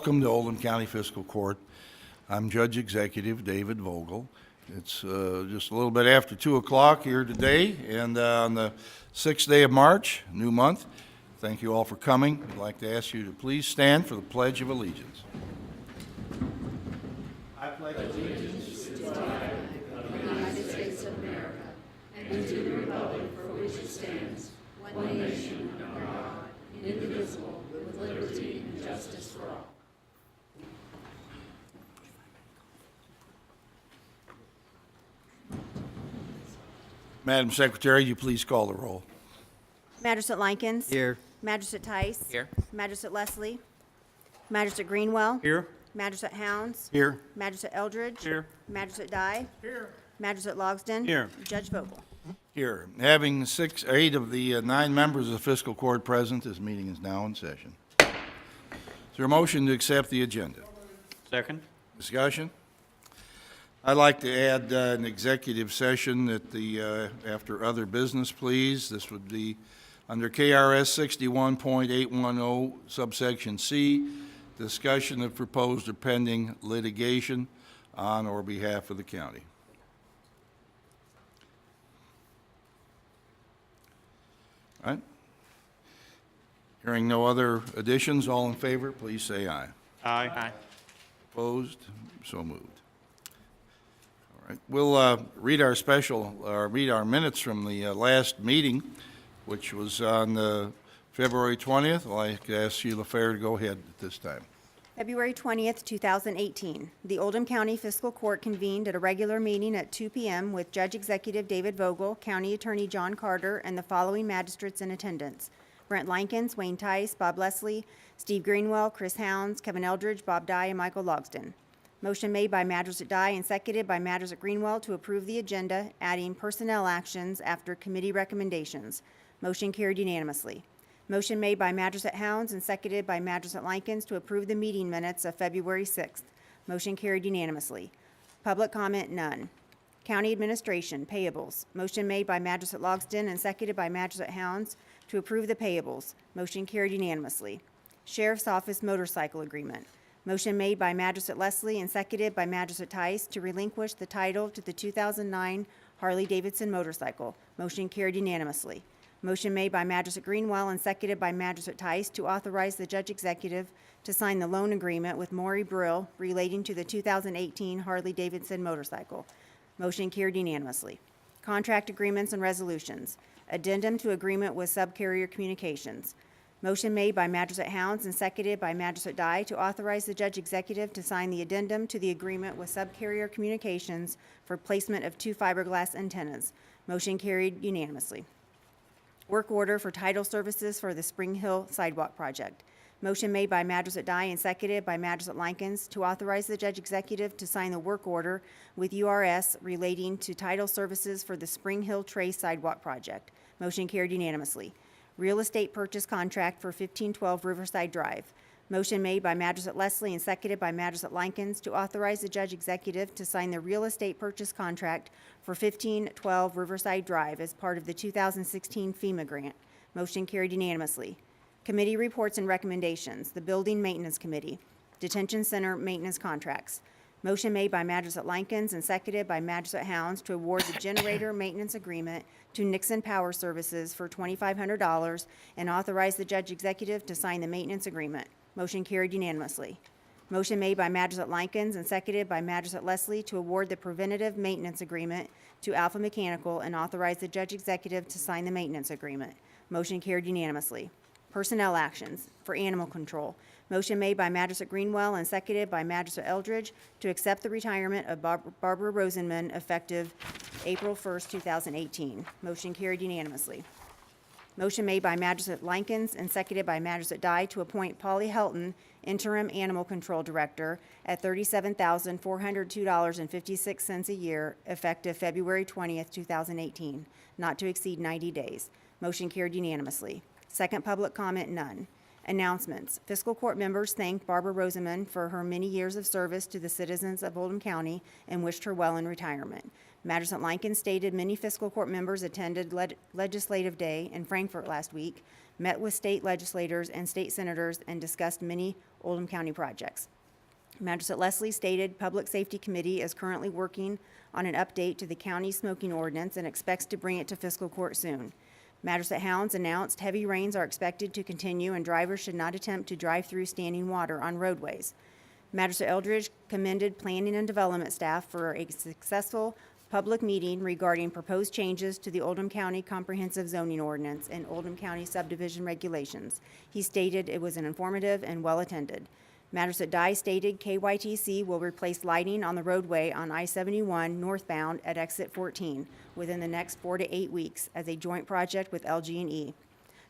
Welcome to Oldham County Fiscal Court. I'm Judge Executive David Vogel. It's just a little bit after 2 o'clock here today, and on the 6th day of March, new month. Thank you all for coming. I'd like to ask you to please stand for the Pledge of Allegiance. I pledge allegiance to the flag of the United States of America and to the republic for which it stands, one nation under God, indivisible, with liberty and justice for all. Madam Secretary, you please call the roll. Magistrate Likens. Here. Magistrate Tice. Here. Magistrate Leslie. Magistrate Greenwell. Here. Magistrate Hounds. Here. Magistrate Eldridge. Here. Magistrate Dye. Here. Magistrate Logsdon. Here. Judge Vogel. Here. Having 8 of the 9 members of the Fiscal Court present, this meeting is now in session. Is there a motion to accept the agenda? Second. Discussion? I'd like to add an executive session at the after other business, please. This would be under KRS 61.810 subsection C, discussion of proposed or pending litigation on or behalf of the county. All right. Hearing no other additions, all in favor, please say aye. Aye. Aye. Opposed? So moved. All right. We'll read our minutes from the last meeting, which was on February 20th. I'd like to ask Sheila Fair to go ahead at this time. February 20th, 2018. The Oldham County Fiscal Court convened at a regular meeting at 2 p.m. with Judge Executive David Vogel, County Attorney John Carter, and the following magistrates in attendance: Brent Likens, Wayne Tice, Bob Leslie, Steve Greenwell, Chris Hounds, Kevin Eldridge, Bob Dye, and Michael Logsdon. Motion made by Magistrate Dye and seconded by Magistrate Greenwell to approve the agenda, adding personnel actions after committee recommendations. Motion carried unanimously. Motion made by Magistrate Hounds and seconded by Magistrate Likens to approve the meeting minutes of February 6th. Motion carried unanimously. Public comment, none. County Administration, payables. Motion made by Magistrate Logsdon and seconded by Magistrate Hounds to approve the payables. Motion carried unanimously. Sheriff's Office motorcycle agreement. Motion made by Magistrate Leslie and seconded by Magistrate Tice to relinquish the title to the 2009 Harley-Davidson motorcycle. Motion carried unanimously. Motion made by Magistrate Greenwell and seconded by Magistrate Tice to authorize the Judge Executive to sign the loan agreement with Maury Brill relating to the 2018 Harley-Davidson motorcycle. Motion carried unanimously. Contract agreements and resolutions. Addendum to agreement with Subcarrier Communications. Motion made by Magistrate Hounds and seconded by Magistrate Dye to authorize the Judge Executive to sign the addendum to the agreement with Subcarrier Communications for placement of 2 fiberglass antennas. Motion carried unanimously. Work order for title services for the Spring Hill Sidewalk Project. Motion made by Magistrate Dye and seconded by Magistrate Likens to authorize the Judge Executive to sign the work order with URS relating to title services for the Spring Hill Trace Sidewalk Project. Motion carried unanimously. Real estate purchase contract for 1512 Riverside Drive. Motion made by Magistrate Leslie and seconded by Magistrate Likens to authorize the Judge Executive to sign the real estate purchase contract for 1512 Riverside Drive as part of the 2016 FEMA grant. Motion carried unanimously. Committee reports and recommendations. The Building Maintenance Committee. Detention Center maintenance contracts. Motion made by Magistrate Likens and seconded by Magistrate Hounds to award the generator maintenance agreement to Nixon Power Services for $2,500 and authorize the Judge Executive to sign the maintenance agreement. Motion carried unanimously. Motion made by Magistrate Likens and seconded by Magistrate Leslie to award the preventative maintenance agreement to Alpha Mechanical and authorize the Judge Executive to sign the maintenance agreement. Motion carried unanimously. Personnel actions for animal control. Motion made by Magistrate Greenwell and seconded by Magistrate Eldridge to accept the retirement of Barbara Rosenman effective April 1st, 2018. Motion carried unanimously. Motion made by Magistrate Likens and seconded by Magistrate Dye to appoint Polly Helton Interim Animal Control Director at $37,402.56 a year, effective February 20th, 2018, not to exceed 90 days. Motion carried unanimously. Second public comment, none. Announcements. Fiscal Court members thanked Barbara Rosenman for her many years of service to the citizens of Oldham County and wished her well in retirement. Magistrate Likens stated many Fiscal Court members attended Legislative Day in Frankfort last week, met with state legislators and state senators, and discussed many Oldham County projects. Magistrate Leslie stated Public Safety Committee is currently working on an update to the county smoking ordinance and expects to bring it to fiscal court soon. Magistrate Hounds announced heavy rains are expected to continue and drivers should not attempt to drive through standing water on roadways. Magistrate Eldridge commended planning and development staff for a successful public meeting regarding proposed changes to the Oldham County Comprehensive Zoning Ordinance and Oldham County subdivision regulations. He stated it was an informative and well-attended. Magistrate Dye stated KYTC will replace lighting on the roadway on I-71 northbound at exit 14 within the next 4 to 8 weeks as a joint project with LG&E.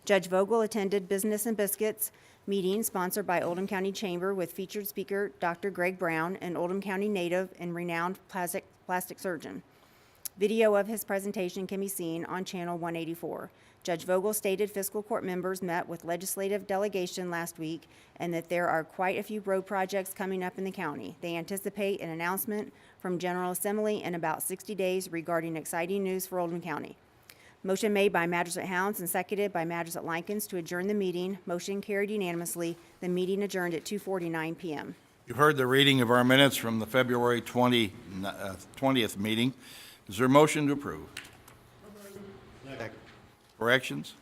Judge Vogel attended Business and Biscuits meeting sponsored by Oldham County Chamber with featured speaker Dr. Greg Brown, an Oldham County native and renowned plastic surgeon. Video of his presentation can be seen on Channel 184. Judge Vogel stated fiscal court members met with legislative delegation last week and that there are quite a few road projects coming up in the county. They anticipate an announcement from General Assembly in about 60 days regarding exciting news for Oldham County. Motion made by Magistrate Hounds and seconded by Magistrate Likens to adjourn the meeting. Motion carried unanimously. The meeting adjourned at 2:49 p.m. You've heard the reading of our minutes from the February 20th meeting. Is there a motion to approve? Corrections?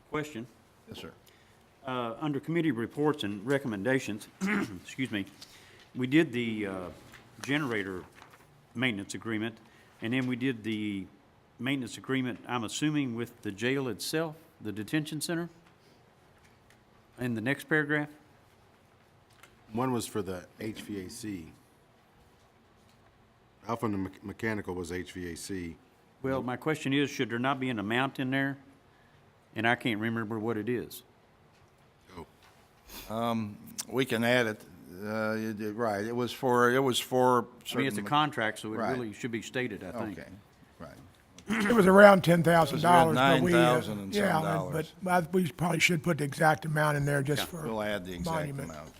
Question. Yes, sir. Under committee reports and recommendations, excuse me, we did the generator maintenance agreement, and then we did the maintenance agreement, I'm assuming, with the jail itself, the detention center, in the next paragraph? One was for the HVAC. Alpha and the mechanical was HVAC. Well, my question is, should there not be an amount in there? And I can't remember what it is. Oh, We can add it. You did right. It was for I mean, it's a certain- contract, so it Right. really should be stated, I think. Okay, right. It was around $10,000. It was around but we, $9,000 and some yeah, dollars. but we probably should put the exact amount in there just for We'll add the exact monument. amount.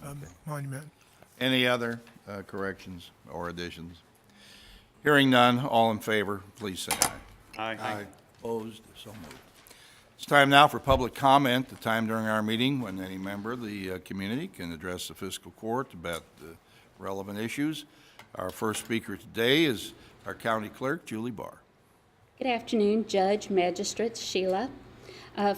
Monument. Any other corrections or additions? Hearing none, all in favor, please say aye. Aye. Opposed, so moved. It's time now for public comment, the time during our meeting when any member of the community can address the fiscal court about the relevant issues. Our first speaker today is our county clerk, Julie Barr. Good afternoon, Judge, Magistrates, Sheila.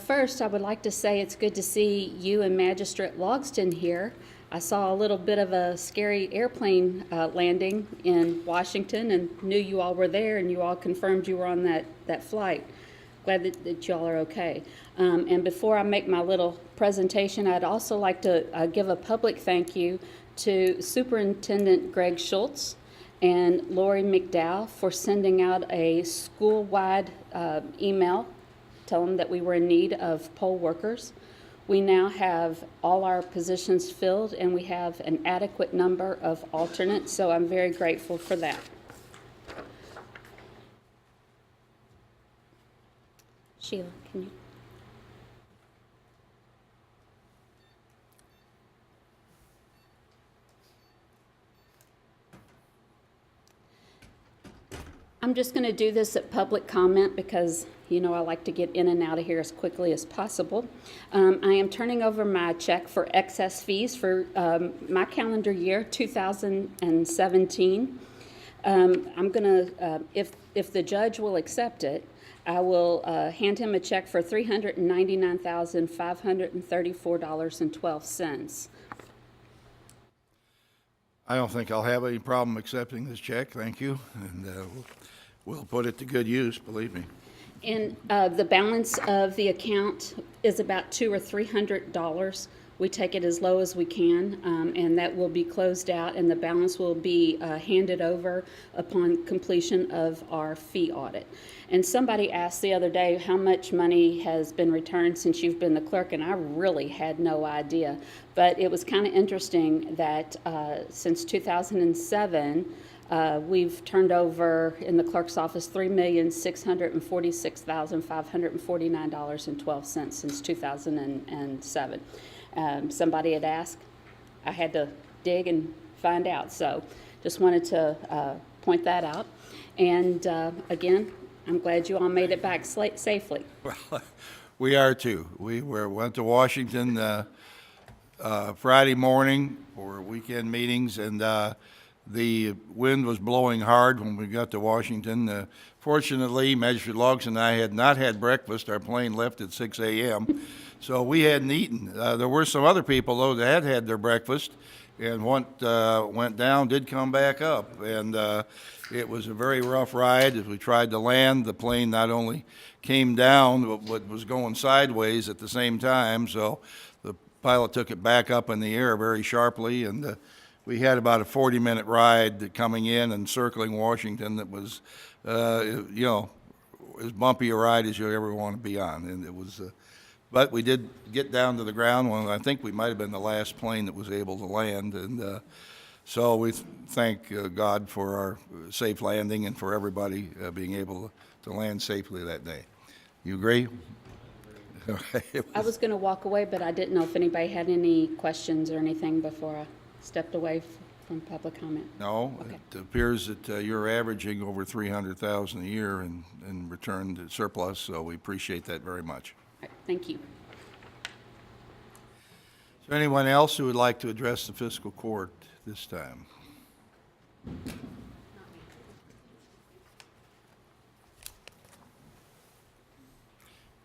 First, I would like to say it's good to see you and Magistrate Logston here. I saw a little bit of a scary airplane landing in Washington and knew you all were there, and you all confirmed you were on that flight. Glad that y'all are okay. And before I make my little presentation, I'd also like to give a public thank you to Superintendent Greg Schultz and Lori McDowell for sending out a school-wide email telling them that we were in need of poll workers. We now have all our positions filled, and we have an adequate number of alternates, so I'm very grateful for that. Sheila, can you? I'm just going to do this at public comment because, you know, I like to get in and out of here as quickly as possible. I am turning over my check for excess fees for my calendar year, 2017. I'm going to, if the judge will accept it, I will hand him a check for $399,534.12. I don't think I'll have any problem accepting this check, thank you, and we'll put it to good use, believe me. And the balance of the account is about $200 or $300. We take it as low as we can, and that will be closed out, and the balance will be handed over upon completion of our fee audit. And somebody asked the other day how much money has been returned since you've been the clerk, and I really had no idea. But it was kind of interesting that since 2007, we've turned over in the clerk's office $3,646,549.12 since 2007. Somebody had asked, I had to dig and find out, so just wanted to point that out. And again, I'm glad you all made it back safely. Well, we are too. We went to Washington Friday morning for weekend meetings, and the wind was blowing hard when we got to Washington. Fortunately, Magistrate Logs and I had not had breakfast. Our plane left at 6 a.m., so we hadn't eaten. There were some other people, though, that had their breakfast and went down, did come back up, and it was a very rough ride. As we tried to land, the plane not only came down, but was going sideways at the same time, so the pilot took it back up in the air very sharply, and we had about a 40-minute ride coming in and circling Washington that was, as bumpy a ride as you ever want to be on. And it was, but we did get down to the ground. Well, I think we might have been the last plane that was able to land. And so we thank God for our safe landing and for everybody being able to land safely that day. You agree? I was going to walk away, but I didn't know if anybody had any questions or anything before I stepped away from public comment. No, Okay. it appears that you're averaging over $300,000 a year in return to surplus, so we appreciate that very much. All right, thank you. Is there anyone else who would like to address the fiscal court this time?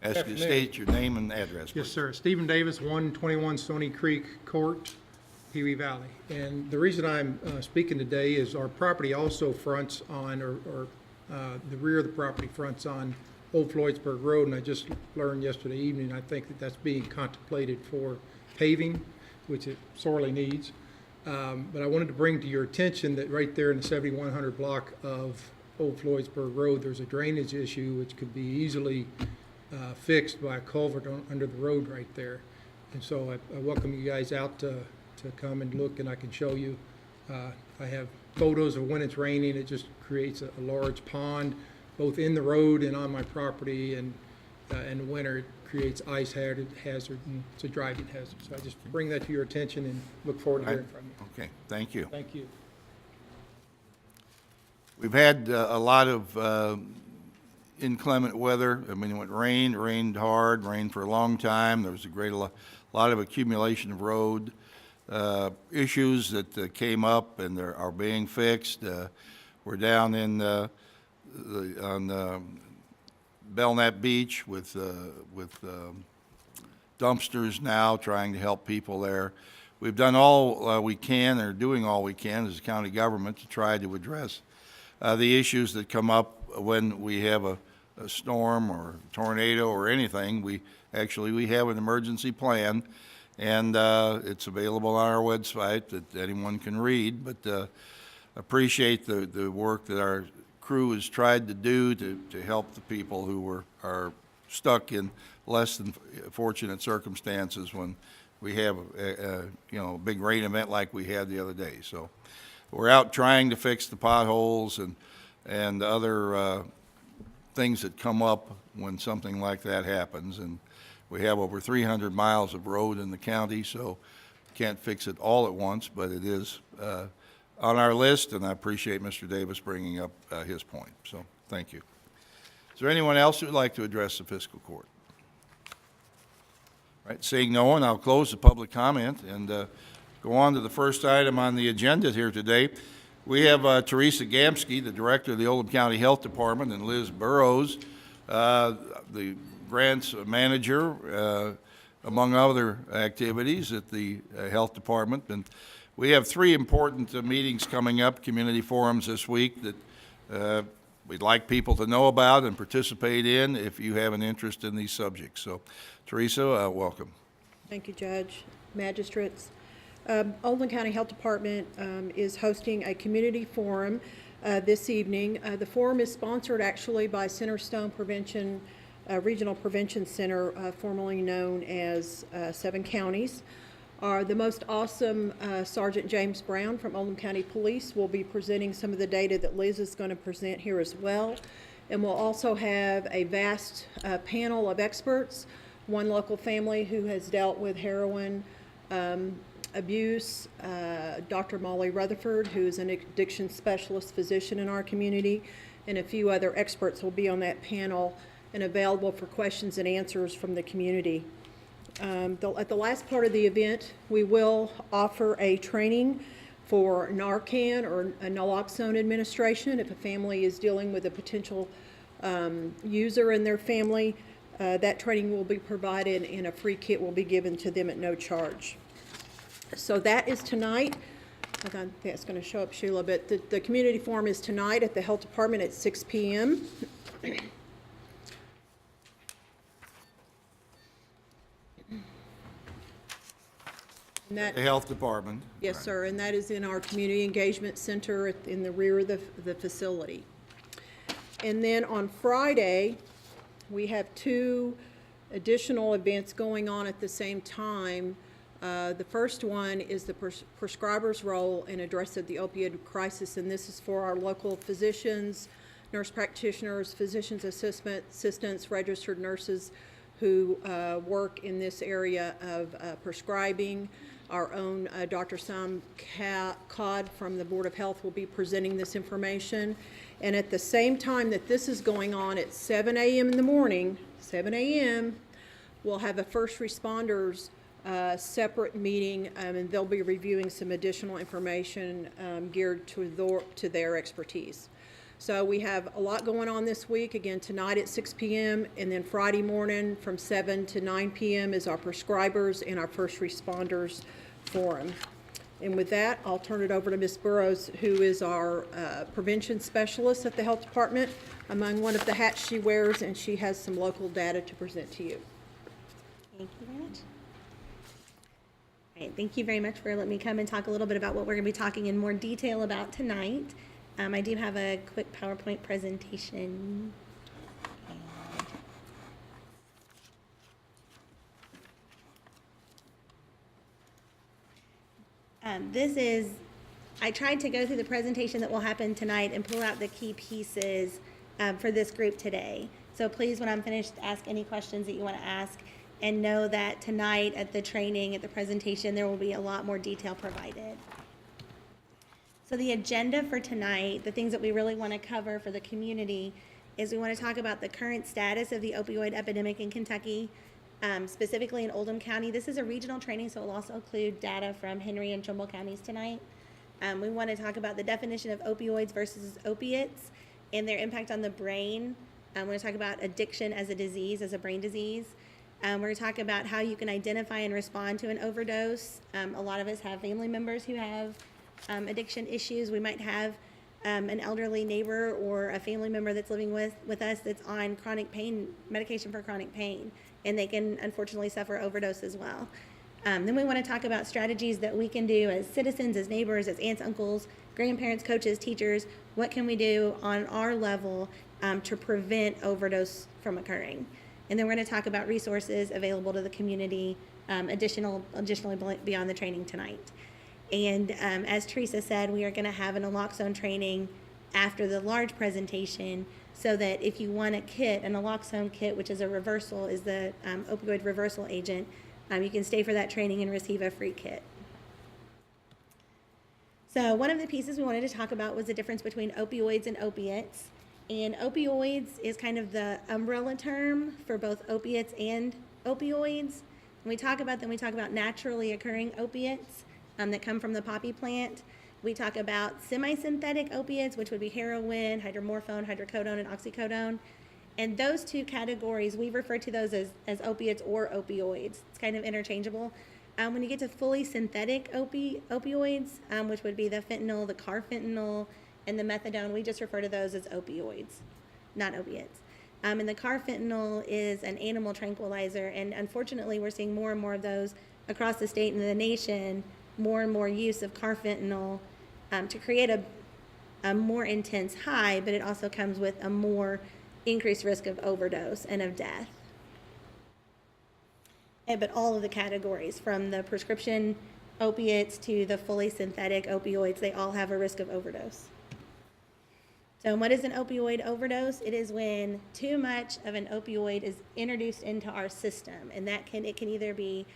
Ask you to Afternoon. state your name and address, please. Yes, sir. Stephen Davis, 121 Stony Creek Court, Pee Wee Valley. And the reason I'm speaking today is our property also fronts on, the rear of the property fronts on Old Floydsburg Road, and I just learned yesterday evening, I think that that's being contemplated for paving, which it sorely needs. But I wanted to bring to your attention that right there in the 7100 block of Old Floydsburg Road, there's a drainage issue which could be easily fixed by a culvert under the road right there. And so I welcome you guys out to come and look, and I can show you. I have photos of when it's raining. It just creates a large pond, both in the road and on my property, and in the winter it creates ice hazard, and it's a driving hazard. So I just bring that to your attention and look forward to hearing from you. Okay, thank you. Thank you. We've had a lot of inclement weather. I mean, it rained hard, rained for a long time. There was a lot of accumulation of road issues that came up and are being fixed. We're down in on Belknap Beach with dumpsters now, trying to help people there. We've done all we can, or doing all we can as a county government to try to address the issues that come up when we have a storm or a tornado or anything. We have an emergency plan, and it's available on our website that anyone can read. But appreciate the work that our crew has tried to do to help the people who are stuck in less than fortunate circumstances when we have a big rain event like we had the other day. So we're out trying to fix the potholes and other things that come up when something like that happens. And we have over 300 miles of road in the county, so can't fix it all at once, but it is on our list, and I appreciate Mr. Davis bringing up his point. So thank you. Is there anyone else who would like to address the fiscal court? All right, seeing no one, I'll close the public comment and go on to the first item on the agenda here today. We have Teresa Gamsky, the director of the Oldham County Health Department, and Liz Burrows, the grants manager, among other activities at the Health Department. And we have three important meetings coming up, community forums this week that we'd like people to know about and participate in if you have an interest in these subjects. So, Teresa, welcome. Thank you, Judge, magistrates. Oldham County Health Department is hosting a community forum this evening. The forum is sponsored actually by Centerstone Prevention, Regional Prevention Center, formerly known as 7 Counties. The most awesome Sergeant James Brown from Oldham County Police will be presenting some of the data that Liz is going to present here as well. And we'll also have a vast panel of experts, one local family who has dealt with heroin abuse, Dr. Molly Rutherford, who is an addiction specialist physician in our community, and a few other experts will be on that panel and available for questions and answers from the community. At the last part of the event, we will offer a training for Narcan or a naloxone administration if a family is dealing with a potential user in their family. That training will be provided and a free kit will be given to them at no charge. So that is tonight. I think it's going to show up, Sheila, but the community forum is tonight at the Health Department at 6 p.m. And that, The Health Department. yes, sir, and that is in our Community Engagement Center in the rear of the facility. And then on Friday, we have two additional events going on at the same time. The first one is the prescriber's role in addressing the opioid crisis, and this is for our local physicians, nurse practitioners, physicians assistants, registered nurses who work in this area of prescribing. Our own Dr. Sam Codd from the Board of Health will be presenting this information. And at the same time that this is going on at 7 a.m. in the morning, 7 a.m., we'll have a first responders separate meeting, and they'll be reviewing some additional information geared to their expertise. So we have a lot going on this week. Again, tonight at 6 p.m. and then Friday morning from 7 to 9 p.m. is our prescribers and our first responders forum. And with that, I'll turn it over to Ms. Burrows, who is our prevention specialist at the Health Department, among one of the hats she wears, and she has some local data to present to you. Thank you very much. All right, thank you very much for letting me come and talk a little bit about what we're going to be talking in more detail about tonight. I do have a quick PowerPoint presentation. I tried to go through the presentation that will happen tonight and pull out the key pieces for this group today. So please, when I'm finished, ask any questions that you want to ask, and know that tonight at the training, at the presentation, there will be a lot more detail provided. So the agenda for tonight, the things that we really want to cover for the community, is we want to talk about the current status of the opioid epidemic in Kentucky, specifically in Oldham County. This is a regional training, so it will also include data from Henry and Trimble counties tonight. We want to talk about the definition of opioids versus opiates and their impact on the brain. We're going to talk about addiction as a disease, as a brain disease. We're going to talk about how you can identify and respond to an overdose. A lot of us have family members who have addiction issues. We might have an elderly neighbor or a family member that's living with us that's on chronic pain, medication for chronic pain, and they can unfortunately suffer overdose as well. Then we want to talk about strategies that we can do as citizens, as neighbors, as aunts, uncles, grandparents, coaches, teachers. What can we do on our level to prevent overdose from occurring? And then we're going to talk about resources available to the community, additionally beyond the training tonight. And as Teresa said, we are going to have an naloxone training after the large presentation, so that if you want a kit, an naloxone kit, which is a reversal, is the opioid reversal agent, you can stay for that training and receive a free kit. So one of the pieces we wanted to talk about was the difference between opioids and opiates. And opioids is kind of the umbrella term for both opiates and opioids. When we talk about them, we talk about naturally occurring opiates that come from the poppy plant. We talk about semi-synthetic opiates, which would be heroin, hydromorphone, hydrocodone, and oxycodone. And those two categories, we refer to those as opiates or opioids. It's kind of interchangeable. When you get to fully synthetic opioids, which would be the fentanyl, the carfentanil, and the methadone, we just refer to those as opioids, not opiates. And the carfentanil is an animal tranquilizer, and unfortunately we're seeing more and more of those across the state and the nation, more and more use of carfentanil to create a more intense high, but it also comes with a more increased risk of overdose and of death. But all of the categories, from the prescription opiates to the fully synthetic opioids, they all have a risk of overdose. So what is an opioid overdose? It is when too much of an opioid is introduced into our system, and it can either be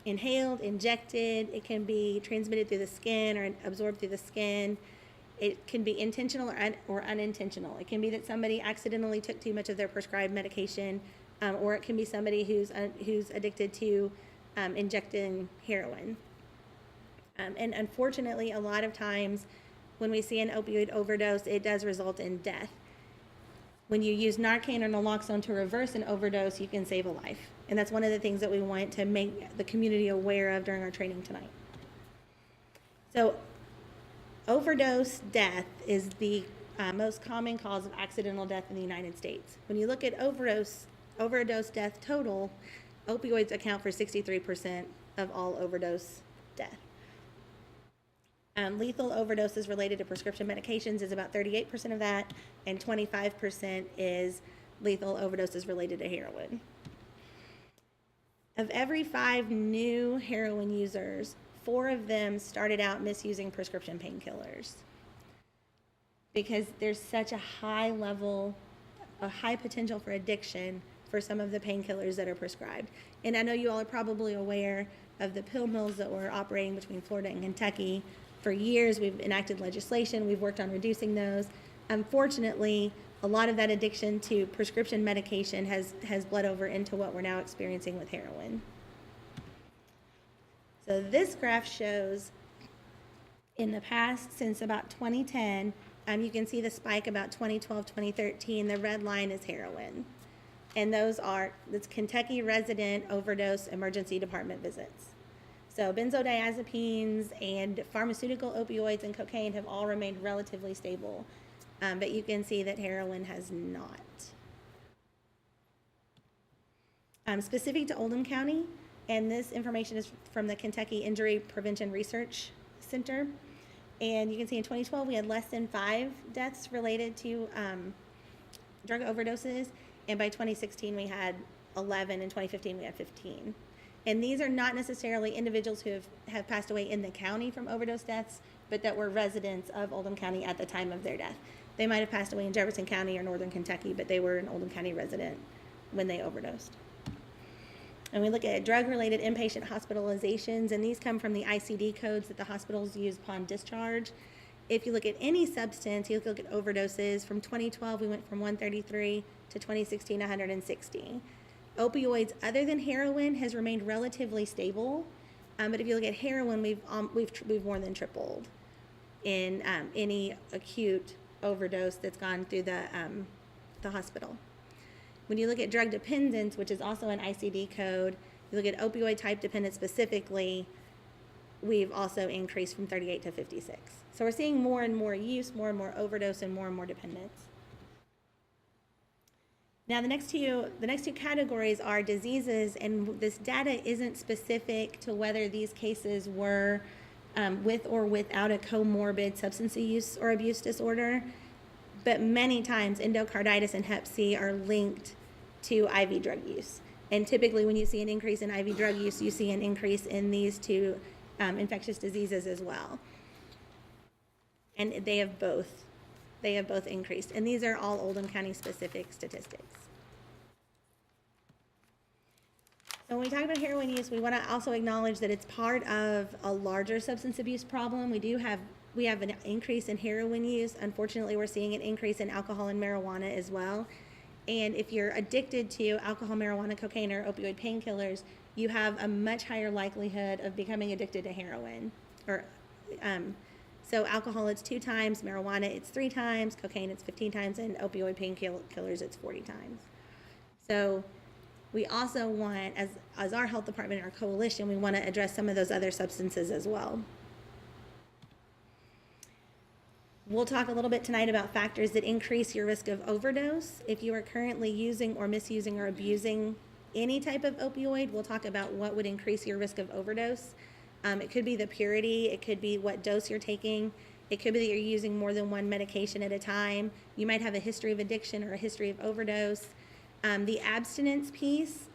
inhaled, injected, it can be transmitted through the skin or absorbed through the skin. It can be intentional or unintentional. It can be that somebody accidentally took too much of their prescribed medication or it can be somebody who's addicted to injecting heroin. And unfortunately, a lot of times when we see an opioid overdose, it does result in death. When you use Narcan or naloxone to reverse an overdose, you can save a life. And that's one of the things that we want to make the community aware of during our training tonight. So overdose death is the most common cause of accidental death in the United States. When you look at overdose death total, opioids account for 63% of all overdose death. Lethal overdoses related to prescription medications is about 38% of that, and 25% is lethal overdoses related to heroin. Of every 5 new heroin users, 4 of them started out misusing prescription painkillers because there's such a high potential for addiction for some of the painkillers that are prescribed. And I know you all are probably aware of the pill mills that were operating between Florida and Kentucky. For years, we've enacted legislation, we've worked on reducing those. Unfortunately, a lot of that addiction to prescription medication has bled over into what we're now experiencing with heroin. So this graph shows in the past, since about 2010, you can see the spike about 2012, 2013. The red line is heroin. And that's Kentucky resident overdose emergency department visits. So benzodiazepines and pharmaceutical opioids and cocaine have all remained relatively stable. But you can see that heroin has not. Specific to Oldham County, and this information is from the Kentucky Injury Prevention Research Center. And you can see in 2012, we had less than 5 deaths related to drug overdoses. And by 2016, we had 11. In 2015, we had 15. And these are not necessarily individuals who have passed away in the county from overdose deaths, but that were residents of Oldham County at the time of their death. They might have passed away in Jefferson County or Northern Kentucky, but they were an Oldham County resident when they overdosed. And we look at drug-related inpatient hospitalizations, and these come from the ICD codes that the hospitals use upon discharge. If you look at any substance, you look at overdoses, from 2012, we went from 133 to 2016, 160. Opioids other than heroin has remained relatively stable, but if you look at heroin, we've more than tripled in any acute overdose that's gone through the hospital. When you look at drug dependence, which is also an ICD code, you look at opioid type dependence specifically, we've also increased from 38 to 56. So we're seeing more and more use, more and more overdose, and more dependence. Now the next two categories are diseases, and this data isn't specific to whether these cases were with or without a comorbid substance use or abuse disorder, but many times endocarditis and hep C are linked to IV drug use. And typically when you see an increase in IV drug use, you see an increase in these two infectious diseases as well. And they have both increased. And these are all Oldham County specific statistics. So when we talk about heroin use, we want to also acknowledge that it's part of a larger substance abuse problem. We have an increase in heroin use. Unfortunately, we're seeing an increase in alcohol and marijuana as well. And if you're addicted to alcohol, marijuana, cocaine, or opioid painkillers, you have a much higher likelihood of becoming addicted to heroin. So alcohol, it's 2 times, marijuana, it's 3 times, cocaine, it's 15 times, and opioid painkillers, it's 40 times. So we also want, as our health department, our coalition, we want to address some of those other substances as well. We'll talk a little bit tonight about factors that increase your risk of overdose. If you are currently using or misusing or abusing any type of opioid, we'll talk about what would increase your risk of overdose. It could be the purity, it could be what dose you're taking, it could be that you're using more than one medication at a time. You might have a history of addiction or a history of overdose. The abstinence piece,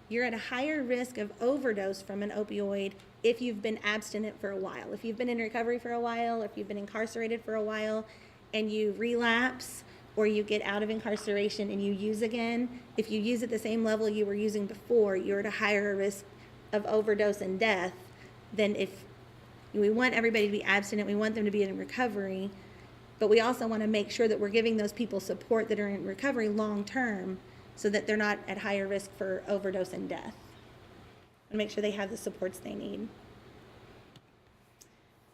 you're at a higher risk of overdose from an opioid if you've been abstinent for a while. If you've been in recovery for a while, if you've been incarcerated for a while, and you relapse, or you get out of incarceration and you use again, if you use at the same level you were using before, you're at a higher risk of overdose and death than if we want everybody to be abstinent, we want them to be in recovery, but we also want to make sure that we're giving those people support that are in recovery long term so that they're not at higher risk for overdose and death, and make sure they have the supports they need.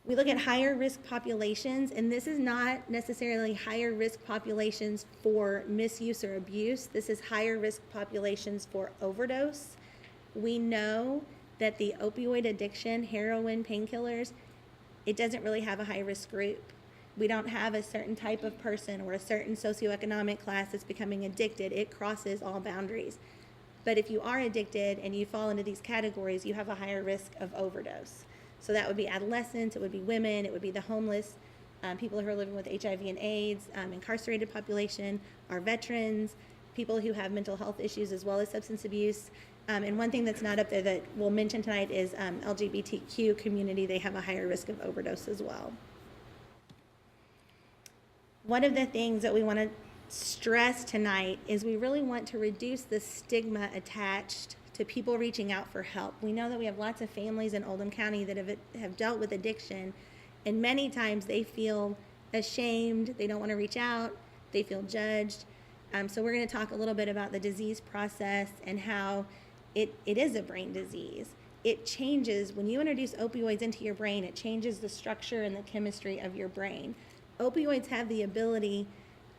We look at higher risk populations, and this is not necessarily higher risk populations for misuse or abuse. This is higher risk populations for overdose. We know that the opioid addiction, heroin, painkillers, it doesn't really have a high risk group. We don't have a certain type of person or a certain socioeconomic class that's becoming addicted. It crosses all boundaries. But if you are addicted and you fall into these categories, you have a higher risk of overdose. So that would be adolescents, it would be women, it would be the homeless, people who are living with HIV and AIDS, incarcerated population, our veterans, people who have mental health issues as well as substance abuse. And one thing that's not up there that we'll mention tonight is LGBTQ community. They have a higher risk of overdose as well. One of the things that we want to stress tonight is we really want to reduce the stigma attached to people reaching out for help. We know that we have lots of families in Oldham County that have dealt with addiction, and many times they feel ashamed, they don't want to reach out, they feel judged. So we're going to talk a little bit about the disease process and how it is a brain disease. It changes, when you introduce opioids into your brain, it changes the structure and the chemistry of your brain. Opioids have the ability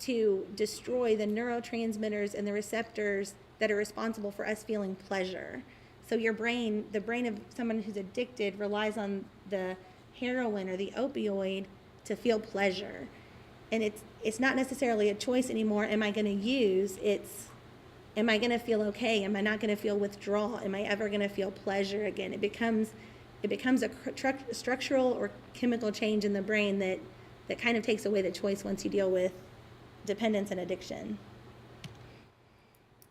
to destroy the neurotransmitters and the receptors that are responsible for us feeling pleasure. So your brain, the brain of someone who's addicted, relies on the heroin or the opioid to feel pleasure. And it's not necessarily a choice anymore. Am I going to use? It's, am I going to feel okay? Am I not going to feel withdrawal? Am I ever going to feel pleasure again? It becomes a structural or chemical change in the brain that kind of takes away the choice once you deal with dependence and addiction.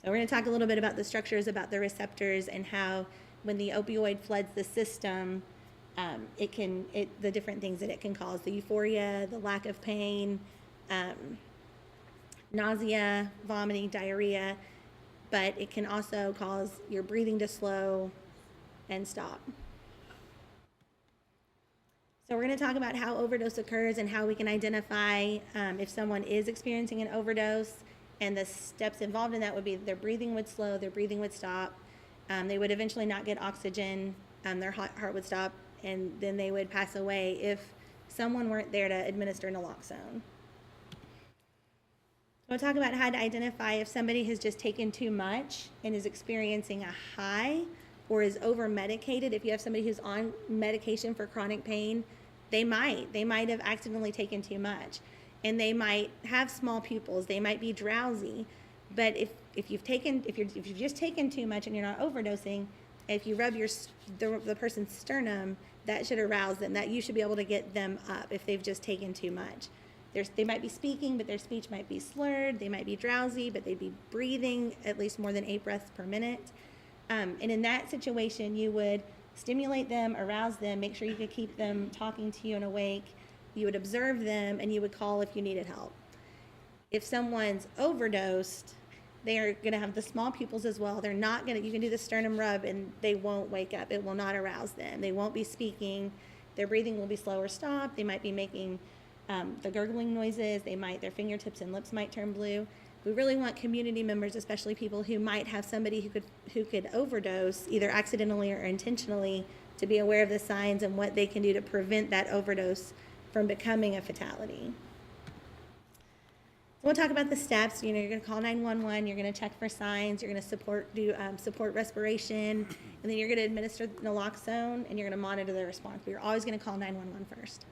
So we're going to talk a little bit about the structures, about the receptors, and how when the opioid floods the system, the different things that it can cause, the euphoria, the lack of pain, nausea, vomiting, diarrhea, but it can also cause your breathing to slow and stop. So we're going to talk about how overdose occurs and how we can identify if someone is experiencing an overdose, and the steps involved in that would be their breathing would slow, their breathing would stop, they would eventually not get oxygen, their heart would stop, and then they would pass away if someone weren't there to administer naloxone. We'll talk about how to identify if somebody has just taken too much and is experiencing a high or is over-medicated. If you have somebody who's on medication for chronic pain, they might have accidentally taken too much. And they might have small pupils, they might be drowsy. But if you've just taken too much and you're not overdosing, if you rub the person's sternum, that should arouse them, that you should be able to get them up if they've just taken too much. They might be speaking, but their speech might be slurred. They might be drowsy, but they'd be breathing at least more than 8 breaths per minute. And in that situation, you would stimulate them, arouse them, make sure you could keep them talking to you and awake. You would observe them, and you would call if you needed help. If someone's overdosed, they are going to have the small pupils as well. They're not going to, you can do the sternum rub, and they won't wake up. It will not arouse them. They won't be speaking. Their breathing will be slow or stop. They might be making the gurgling noises. Their fingertips and lips might turn blue. We really want community members, especially people who might have somebody who could overdose, either accidentally or intentionally, to be aware of the signs and what they can do to prevent that overdose from becoming a fatality. We'll talk about the steps. You're going to call 911. You're going to check for signs. You're going to support respiration, and then you're going to administer naloxone, and you're going to monitor the response. But you're always going to call 911 first.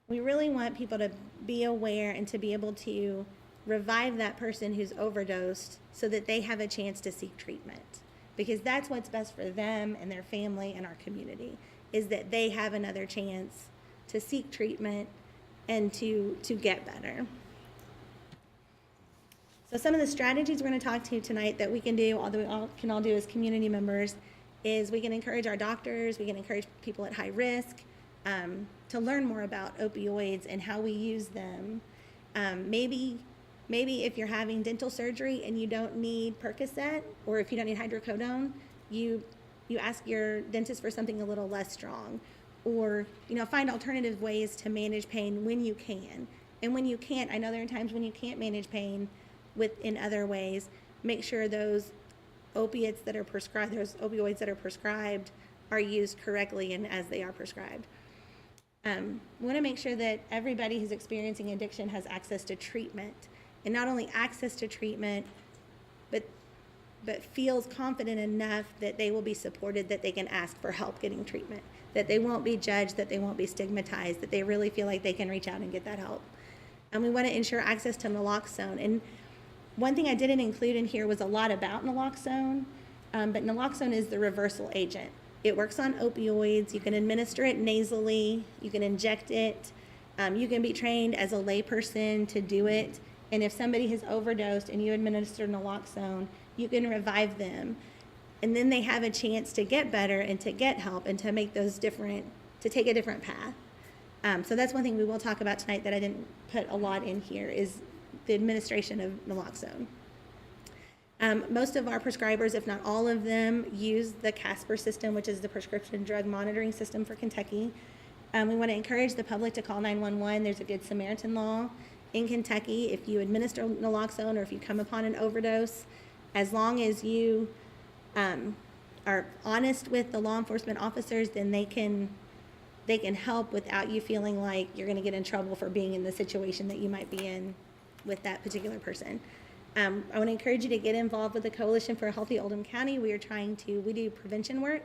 We really want people to be aware and to be able to revive that person who's overdosed so that they have a chance to seek treatment, because that's what's best for them and their family and our community, is that they have another chance to seek treatment and to get better. So some of the strategies we're going to talk to tonight that we can do, although we all can all do as community members, is we can encourage our doctors, we can encourage people at high risk to learn more about opioids and how we use them. Maybe if you're having dental surgery and you don't need Percocet, or if you don't need hydrocodone, you ask your dentist for something a little less strong, or find alternative ways to manage pain when you can. And when you can't, I know there are times when you can't manage pain, in other ways, make sure those opiates that are prescribed, those opioids that are prescribed are used correctly and as they are prescribed. We want to make sure that everybody who's experiencing addiction has access to treatment, and not only access to treatment, but feels confident enough that they will be supported, that they can ask for help getting treatment, that they won't be judged, that they won't be stigmatized, that they really feel like they can reach out and get that help. And we want to ensure access to naloxone. And one thing I didn't include in here was a lot about naloxone, but naloxone is the reversal agent. It works on opioids. You can administer it nasally. You can inject it. You can be trained as a layperson to do it. And if somebody has overdosed and you administer naloxone, you can revive them. And then they have a chance to get better and to get help and to make those different, to take a different path. So that's one thing we will talk about tonight that I didn't put a lot in here is the administration of naloxone. Most of our prescribers, if not all of them, use the CASPR system, which is the prescription drug monitoring system for Kentucky. We want to encourage the public to call 911. There's a Good Samaritan law in Kentucky. If you administer naloxone or if you come upon an overdose, as long as you are honest with the law enforcement officers, then they can help without you feeling like you're going to get in trouble for being in the situation that you might be in with that particular person. I want to encourage you to get involved with the Coalition for a Healthy Oldham County. We do prevention work.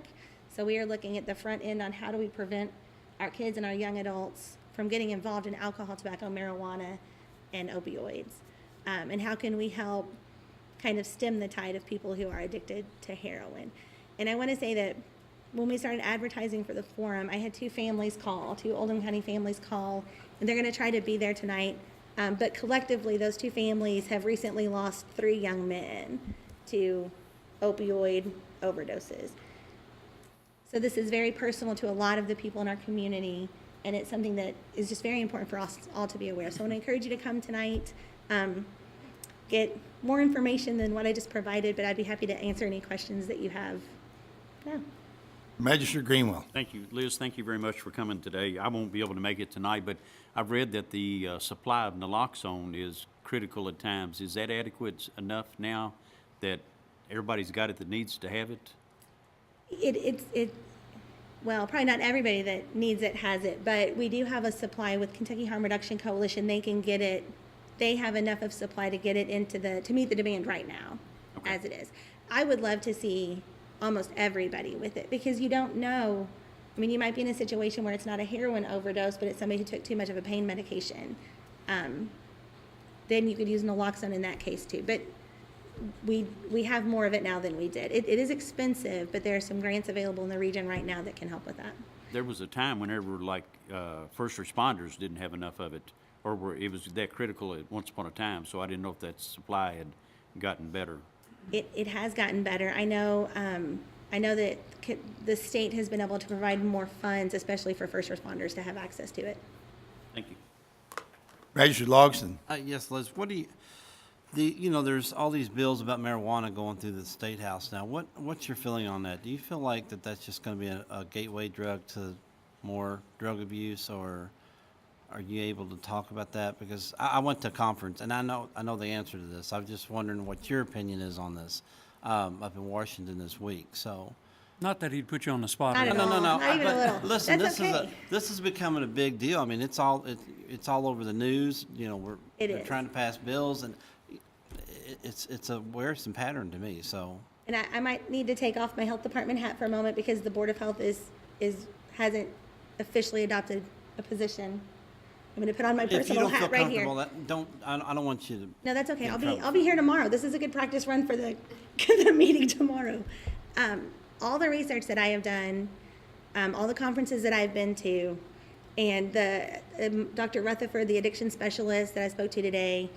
So we are looking at the front end on how do we prevent our kids and our young adults from getting involved in alcohol, tobacco, marijuana, and opioids. And how can we help kind of stem the tide of people who are addicted to heroin. And I want to say that when we started advertising for the forum, I had two Oldham County families call, and they're going to try to be there tonight. But collectively, those two families have recently lost 3 young men to opioid overdoses. So this is very personal to a lot of the people in our community, and it's something that is just very important for us all to be aware. So I want to encourage you to come tonight, get more information than what I just provided, but I'd be happy to answer any questions that you have now. Magistrate Greenwell. Thank you. Liz, thank you very much for coming today. I won't be able to make it tonight, but I've read that the supply of naloxone is critical at times. Is that adequate enough now that everybody's got it that needs to have it? Well, probably not everybody that needs it has it, but we do have a supply with Kentucky Harm Reduction Coalition. They can get it. They have enough of supply to get it to meet the demand right now, Okay. as it is. I would love to see almost everybody with it because you don't know. I mean, you might be in a situation where it's not a heroin overdose, but it's somebody who took too much of a pain medication. Then you could use naloxone in that case too. But we have more of it now than we did. It is expensive, but there are some grants available in the region right now that can help with that. There was a time whenever, like, first responders didn't have enough of it, or it was that critical at once upon a time, so I didn't know if that supply had gotten better. It has gotten better. I know that the state has been able to provide more funds, especially for first responders, to have access to it. Thank you. Magistrate Logston. Yes, Liz, what do you, there's all these bills about marijuana going through the State House now. What's your feeling on that? Do you feel like that's just going to be a gateway drug to more drug abuse, or are you able to talk about that? Because I went to a conference, and I know the answer to this. I'm just wondering what your opinion is on this up in Washington this week. So, Not that he'd put you on the spot. Not at all. no. Not even a little. Listen, That's okay. this is becoming a big deal. I mean, it's all over the news. It they're is. trying to pass bills, and it's a worrisome pattern to me. So. And I might need to take off my health department hat for a moment because the Board of Health hasn't officially adopted a position. I'm going to put on my If you personal don't feel hat right here. comfortable, I don't want you to. No, that's okay. get in I'll trouble. be here tomorrow. This is a good practice run for the the meeting tomorrow. All the research that I have done, all the conferences that I've been to, and Dr. Rutherford, the addiction specialist that I spoke to today,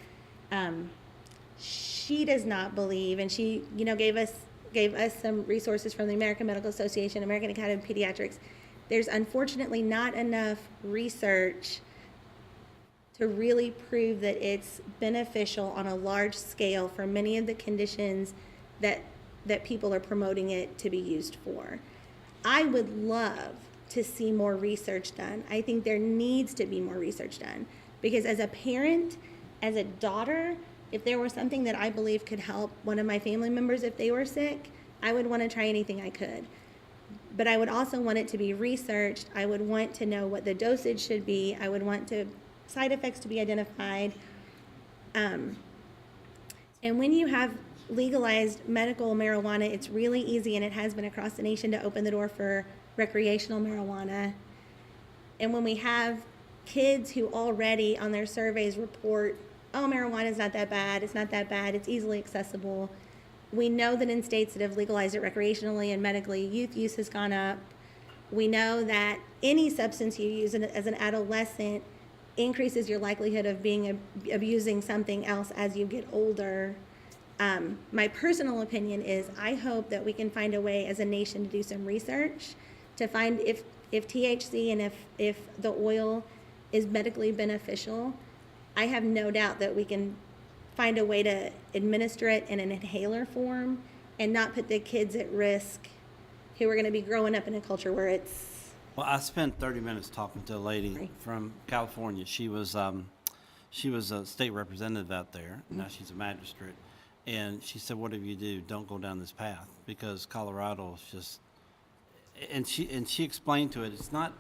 she does not believe, and she gave us some resources from the American Medical Association, American Academy of Pediatrics. There's unfortunately not enough research to really prove that it's beneficial on a large scale for many of the conditions that people are promoting it to be used for. I would love to see more research done. I think there needs to be more research done because as a parent, as a daughter, if there were something that I believe could help one of my family members if they were sick, I would want to try anything I could. But I would also want it to be researched. I would want to know what the dosage should be. I would want side effects to be identified. And when you have legalized medical marijuana, it's really easy, and it has been across the nation, to open the door for recreational marijuana. And when we have kids who already on their surveys report, oh, marijuana is not that bad, it's not that bad, it's easily accessible. We know that in states that have legalized it recreationally and medically, youth use has gone up. We know that any substance you use as an adolescent increases your likelihood of abusing something else as you get older. My personal opinion is I hope that we can find a way as a nation to do some research to find if THC and if the oil is medically beneficial. I have no doubt that we can find a way to administer it in an inhaler form and not put the kids at risk who are going to be growing up in a culture where it's... Well, I spent 30 minutes talking to a lady Right. from California. She was a state representative out there. Now she's a magistrate. And she said, whatever you do, don't go down this path, because Colorado is just... And she explained to it, it's not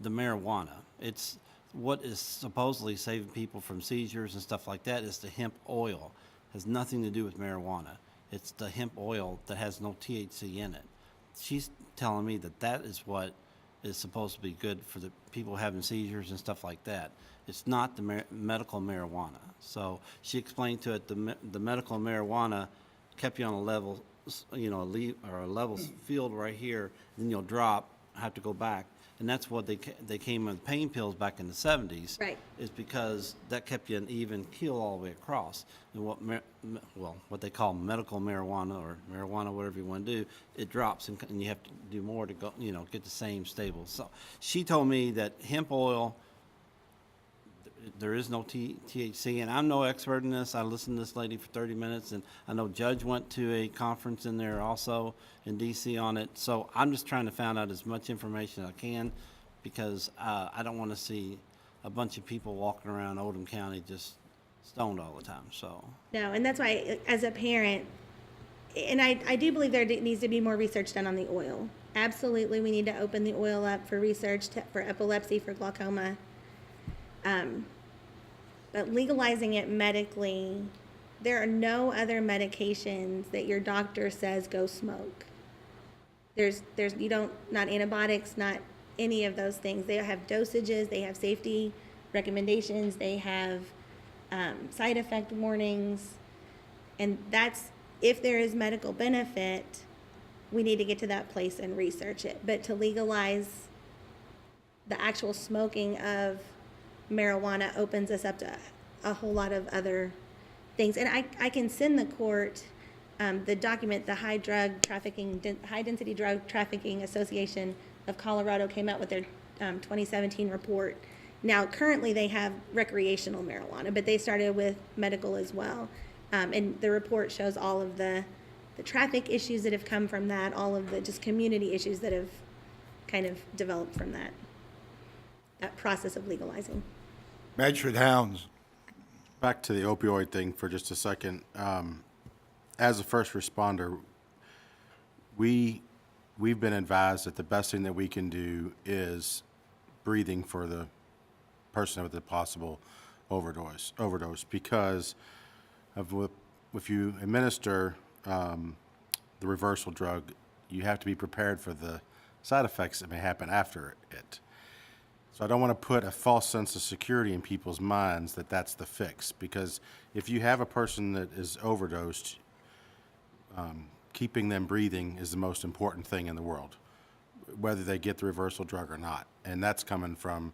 the marijuana. It's what is supposedly saving people from seizures and stuff like that is the hemp oil. It has nothing to do with marijuana. It's the hemp oil that has no THC in it. She's telling me that is what is supposed to be good for the people having seizures and stuff like that. It's not the medical marijuana. So she explained to it the medical marijuana kept you on a level, you know, a level field right here. Then you'll drop, have to go back. And that's what they came with pain pills back in the 70s. Right. Is because that kept you an even keel all the way across. And what they call medical marijuana or marijuana, whatever you want to do, it drops and you have to do more to go, you know, get the same stable. So she told me that hemp oil, there is no THC, and I'm no expert in this. I listened to this lady for 30 minutes, and I know Judge went to a conference in there also in D.C. on it. So I'm just trying to find out as much information as I can, because I don't want to see a bunch of people walking around Oldham County just stoned all the time. So No, and that's why, as a parent, and I do believe there needs to be more research done on the oil. Absolutely, we need to open the oil up for research for epilepsy, for glaucoma. But legalizing it medically, there are no other medications that your doctor says go smoke. Not antibiotics, not any of those things. They have dosages, they have safety recommendations, they have side effect warnings. And that's, if there is medical benefit, we need to get to that place and research it. But to legalize the actual smoking of marijuana opens us up to a whole lot of other things. And I can send the court the document the High Density Drug Trafficking Association of Colorado came out with their 2017 report. Now, currently they have recreational marijuana, but they started with medical as well. And the report shows all of the traffic issues that have come from that, all of the just community issues that have kind of developed from that process of legalizing. Magistrate Hounds. Back to the opioid thing for just a second. As a first responder, we've been advised that the best thing that we can do is breathing for the person with a possible overdose, because if you administer the reversal drug, you have to be prepared for the side effects that may happen after it. So I don't want to put a false sense of security in people's minds that that's the fix, because if you have a person that is overdosed, keeping them breathing is the most important thing in the world, whether they get the reversal drug or not. And that's coming from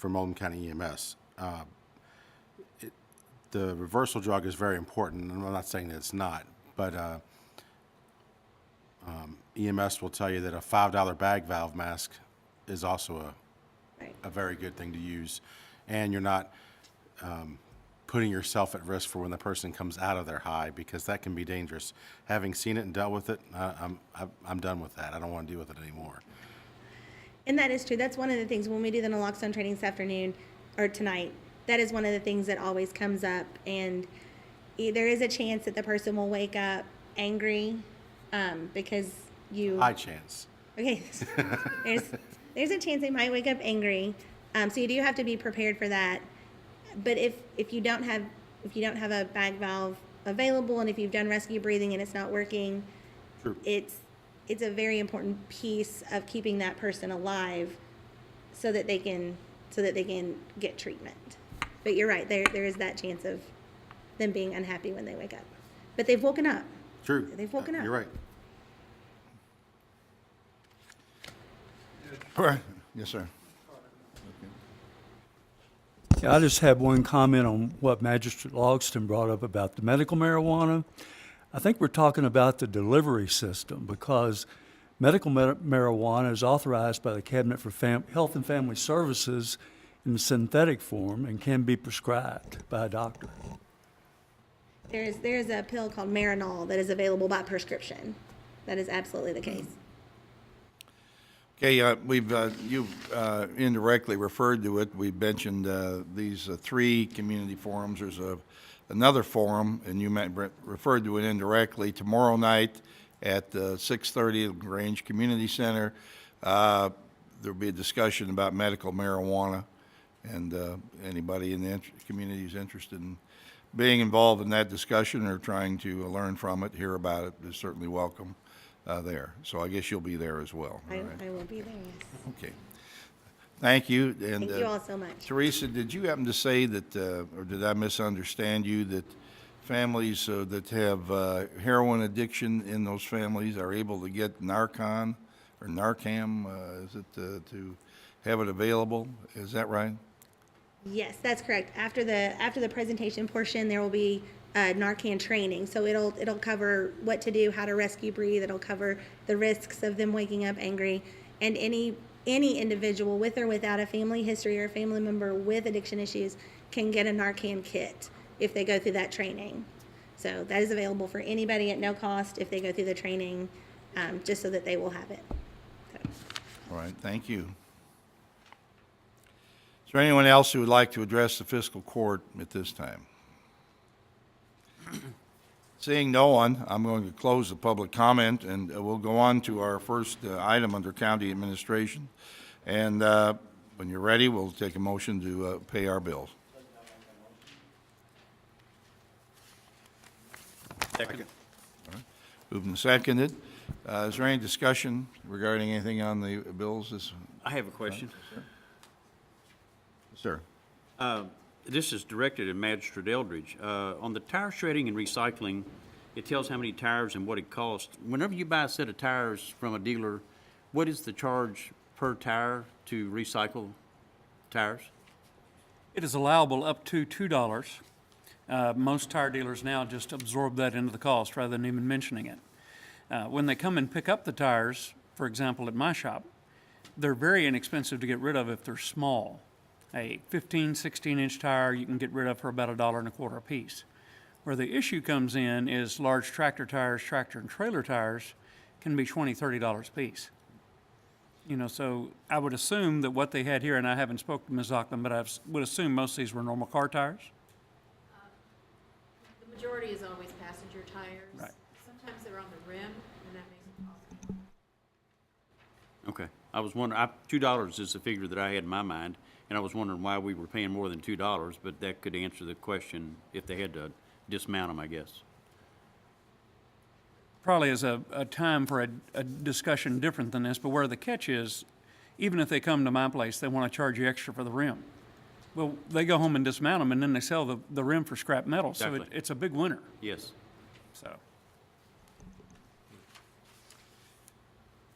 Oldham County EMS. The reversal drug is very important, and I'm not saying that it's not, but EMS will tell you that a $5 bag valve mask is also a very good thing to use, and you're not putting yourself at risk for when the person comes out of their high, because that can be dangerous. Having seen it and dealt with it, I'm done with that. I don't want to deal with it anymore. And that is true. That's one of the things when we do the naloxone training this afternoon or tonight. that is one of the things that always comes up, and there is a chance that the person will wake up angry, because you. High chance. Okay, there's a chance they might wake up angry, so you do have to be prepared for that. But if you don't have a bag valve available, and if you've done rescue breathing and it's not working, True. it's a very important piece of keeping that person alive, so that they can get treatment. But you're right, there is that chance of them being unhappy when they wake up, but they've woken up. True. They've woken up. You're right. All right. Yes, sir. Yeah, I just have one comment on what Magistrate Logston brought up about the medical marijuana. I think we're talking about the delivery system, because medical marijuana is authorized by the Cabinet for Health and Family Services in synthetic form and can be prescribed by a doctor. There's a pill called Marinol that is available by prescription. That is absolutely the case. Okay, you've indirectly referred to it. We mentioned these three community forums. There's another forum, and you referred to it indirectly, tomorrow night at 6:30 at Grange Community Center. There'll be a discussion about medical marijuana, and anybody in the community who's interested in being involved in that discussion or trying to learn from it, hear about it, is certainly welcome there. So I guess you'll be there as well. I all right? will be there, yes. Okay. Thank you. And Thank you all so much. Teresa, did you happen to say that, or did I misunderstand you, that families that have heroin addiction in those families are able to get Narcan or Narcam, is it, to have it available? Is that right? Yes, that's correct. After the presentation portion, there will be Narcan training. So it'll cover what to do, how to rescue breathe. It'll cover the risks of them waking up angry, and any individual with or without a family history or a family member with addiction issues can get a Narcan kit if they go through that training. So that is available for anybody at no cost if they go through the training, just so that they will have it. So. All right, thank you. Is there anyone else who would like to address the fiscal court at this time? Seeing no one, I'm going to close the public comment, and we'll go on to our first item under county administration. And when you're ready, we'll take a motion to pay our bills. Second. Moved and seconded. Is there any discussion regarding anything on the bills? I have a question. Sir. This is directed at Magistrate Eldridge. On the tire shredding and recycling, it tells how many tires and what it costs. Whenever you buy a set of tires from a dealer, what is the charge per tire to recycle tires? It is allowable up to $2. Most tire dealers now just absorb that into the cost rather than even mentioning it. When they come and pick up the tires, for example, at my shop, they're very inexpensive to get rid of if they're small. A 15, 16-inch tire you can get rid of for about $1.25 a piece. Where the issue comes in is large tractor tires, tractor and trailer tires can be $20, $30 a piece. You know, so I would assume that what they had here, and I haven't spoken to Ms. Auckland, but I would assume most of these were normal car tires. The majority is always passenger tires. Right. Sometimes they're on the rim, and that makes it costly. Okay. I was wondering, $2 is the figure that I had in my mind, and I was wondering why we were paying more than $2, but that could answer the question if they had to dismount them, I guess. Probably is a time for a discussion different than this, but where the catch is, even if they come to my place, they want to charge you extra for the rim. Well, they go home and dismount them, and then they sell the rim for scrap metal, so Exactly. it's a big winner, Yes. so.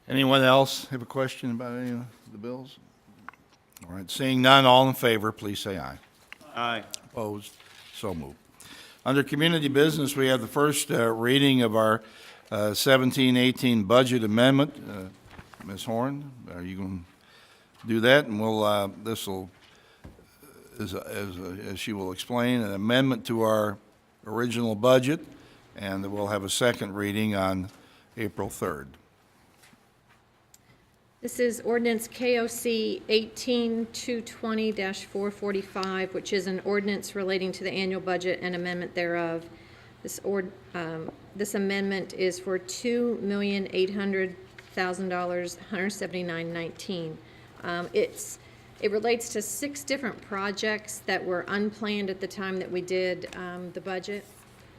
Anyone else have a question about any of the bills? All right, seeing none, all in favor, please say aye. Aye. Opposed? So moved. Under community business, we have the first reading of our 17-18 budget amendment. Ms. Horn, are you going to do that? And we'll, this will, as she will explain, an amendment to our original budget, and we'll have a second reading on April 3rd. This is ordinance KOC 18220-445, which is an ordinance relating to the annual budget and amendment thereof. This amendment is for $2,800,000, $179.19. It relates to 6 different projects that were unplanned at the time that we did the budget.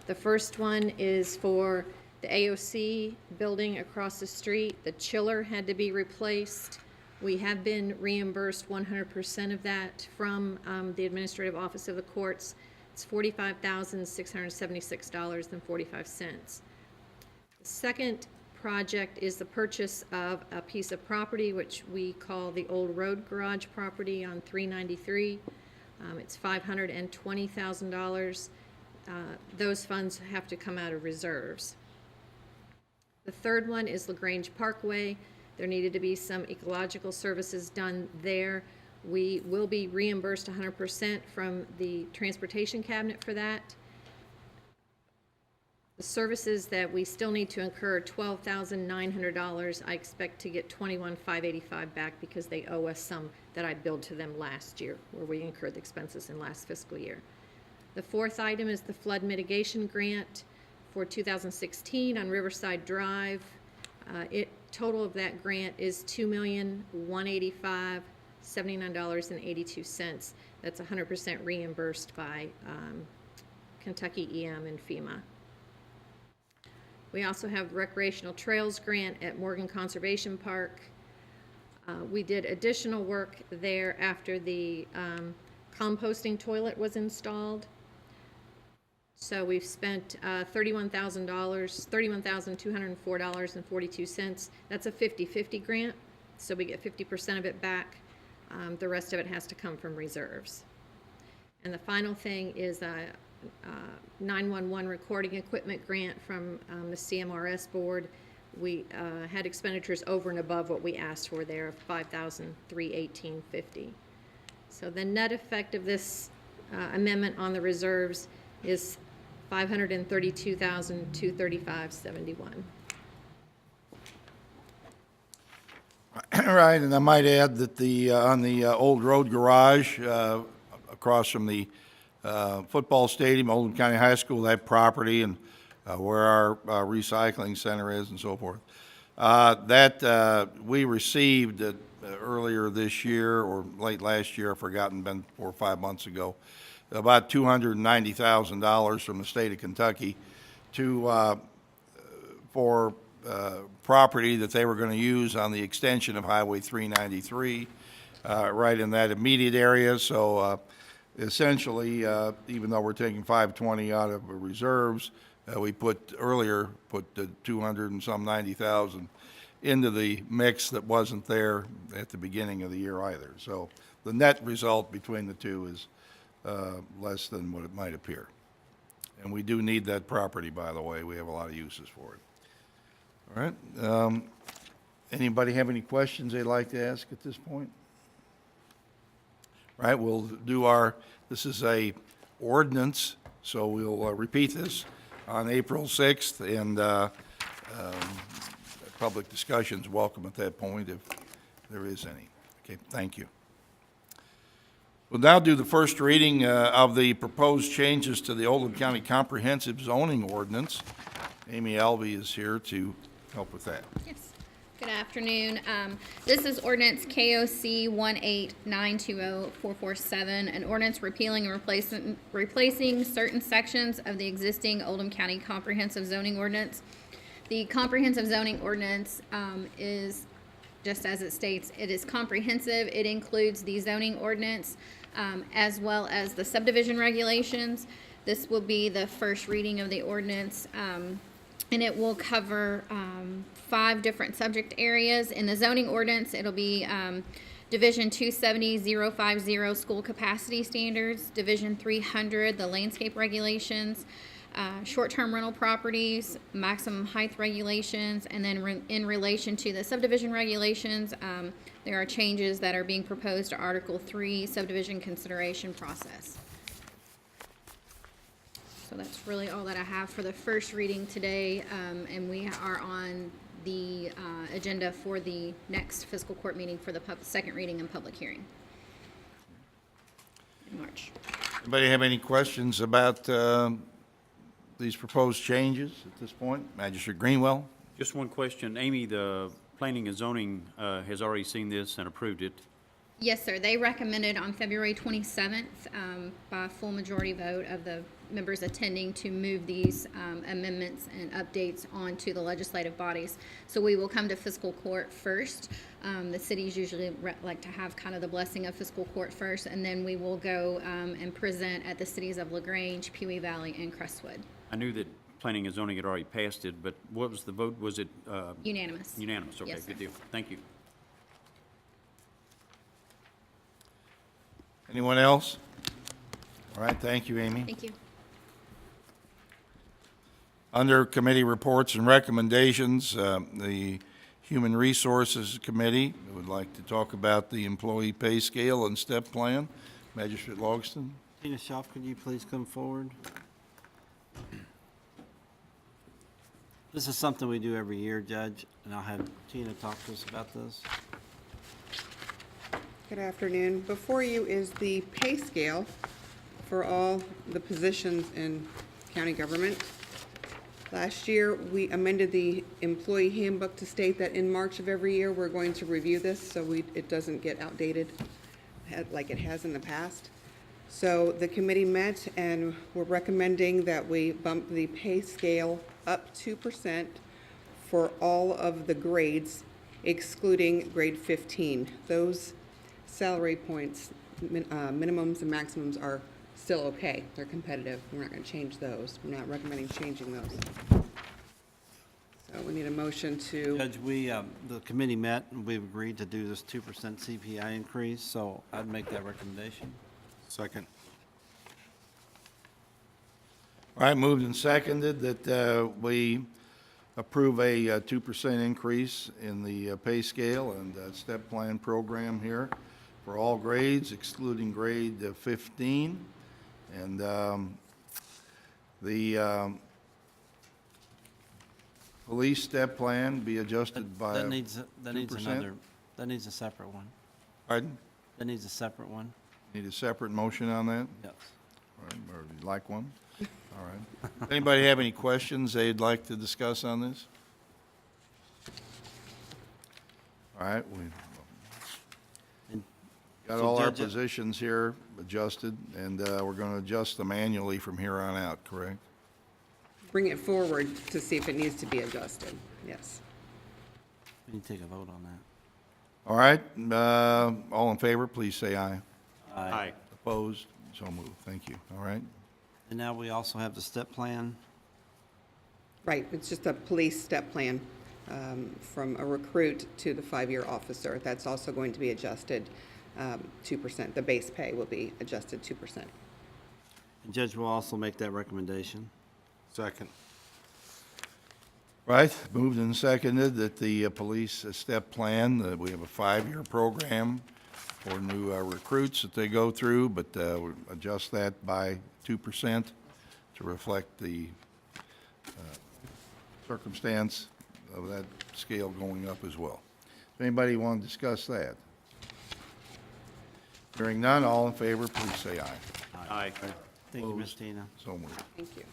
The first one is for the AOC building across the street. The chiller had to be replaced. We have been reimbursed 100% of that from the Administrative Office of the Courts. It's $45,676.45. The second project is the purchase of a piece of property which we call the Old Road Garage property on 393. It's $520,000. Those funds have to come out of reserves. The third one is LaGrange Parkway. There needed to be some ecological services done there. We will be reimbursed 100% from the transportation cabinet for that. The services that we still need to incur are $12,900. I expect to get $21,585 back because they owe us some that I billed to them last year, where we incurred the expenses in last fiscal year. The fourth item is the flood mitigation grant for 2016 on Riverside Drive. Total of that grant is $2,185,079.82. That's 100% reimbursed by Kentucky EM and FEMA. We also have recreational trails grant at Morgan Conservation Park. We did additional work there after the composting toilet was installed. So we've spent $31,204.42. That's a 50-50 grant, so we get 50% of it back. The rest of it has to come from reserves. And the final thing is a 911 recording equipment grant from the CMRS board. We had expenditures over and above what we asked for there of $5,318.50. So the net effect of this amendment on the reserves is $532,235.71. All right, and I might add that on the Old Road Garage, across from the football stadium, Oldham County High School, that property, and where our recycling center is and so forth, we received earlier this year or late last year, I've forgotten, been 4 or 5 months ago, about $290,000 from the state of Kentucky for property that they were going to use on the extension of Highway 393, right in that immediate area. So essentially, even though we're taking 520 out of reserves, we put the 200 and some 90,000 into the mix that wasn't there at the beginning of the year either. So the net result between the two is less than what it might appear. And we do need that property, by the way. We have a lot of uses for it. All right. Anybody have any questions they'd like to ask at this point? All right, we'll do this is a ordinance, so we'll repeat this on April 6th, and public discussion's welcome at that point if there is any. Okay, thank you. We'll now do the first reading of the proposed changes to the Oldham County Comprehensive Zoning Ordinance. Amy Alvey is here to help with that. Yes. Good afternoon. This is ordinance KOC 18920-447, an ordinance repealing and replacing certain sections of the existing Oldham County Comprehensive Zoning Ordinance. The Comprehensive Zoning Ordinance is, just as it states, it is comprehensive. It includes the zoning ordinance as well as the subdivision regulations. This will be the first reading of the ordinance, and it will cover 5 different subject areas. In the zoning ordinance, it'll be Division 270-050 school capacity standards, Division 300, the landscape regulations, short-term rental properties, maximum height regulations, and then in relation to the subdivision regulations, there are changes that are being proposed to Article 3, subdivision consideration process. So that's really all that I have for the first reading today, and we are on the agenda for the next fiscal court meeting for the second reading and public hearing in March. Anybody have any questions about these proposed changes at this point? Magistrate Greenwell? Just one question. Amy, the Planning and Zoning has already seen this and approved it. Yes, sir. They recommended on February 27th, by a full majority vote of the members attending, to move these amendments and updates onto the legislative bodies. So we will come to fiscal court first. The cities usually like to have kind of the blessing of fiscal court first, and then we will go and present at the cities of LaGrange, Pewee Valley, and Crestwood. I knew that Planning and Zoning had already passed it, but what was the vote? Was it? Unanimous. Unanimous, okay, Yes, sir. good deal. Thank you. Anyone else? All right, thank you, Amy. Thank you. Under committee reports and recommendations, the Human Resources Committee would like to talk about the employee pay scale and step plan. Magistrate Logston? Tina Schaaf, could you please come forward? This is something we do every year, Judge, and I'll have Tina talk to us about this. Good afternoon. Before you is the pay scale for all the positions in county government. Last year, we amended the employee handbook to state that in March of every year, we're going to review this so it doesn't get outdated like it has in the past. So the committee met and we're recommending that we bump the pay scale up 2% for all of the grades, excluding grade 15. Those salary points, minimums and maximums are still okay. They're competitive. We're not going to change those. We're not recommending changing those. So we need a motion to, Judge, the committee met and we've agreed to do this 2% CPI increase, so I'd make that recommendation. Second. All right, moved and seconded that we approve a 2% increase in the pay scale and step plan program here for all grades, excluding grade 15. And the police step plan be adjusted by That needs 2%? that needs a separate one. Pardon? That needs a separate one. Need a separate motion on that? Yes. All right, or you'd like one? All right. Anybody have any questions they'd like to discuss on this? All right, we And got so all our Judge, positions here adjusted, and we're going to adjust them annually from here on out, correct? bring it forward to see if it needs to be adjusted. Yes. we need to take a vote on that. All right, all in favor, please say aye. Aye. Opposed? So moved. Thank you. All right. And now we also have the step plan. Right, it's just a police step plan from a recruit to the 5-year officer. That's also going to be adjusted 2%. The base pay will be adjusted 2%. And Judge will also make that recommendation. Second. Right, moved and seconded that the police step plan, that we have a 5-year program for new recruits that they go through, but we adjust that by 2% to reflect the circumstance of that scale going up as well. Does anybody want to discuss that? Hearing none, all in favor, please say aye. Aye. Thank you, Ms. Tina. So moved. Thank you.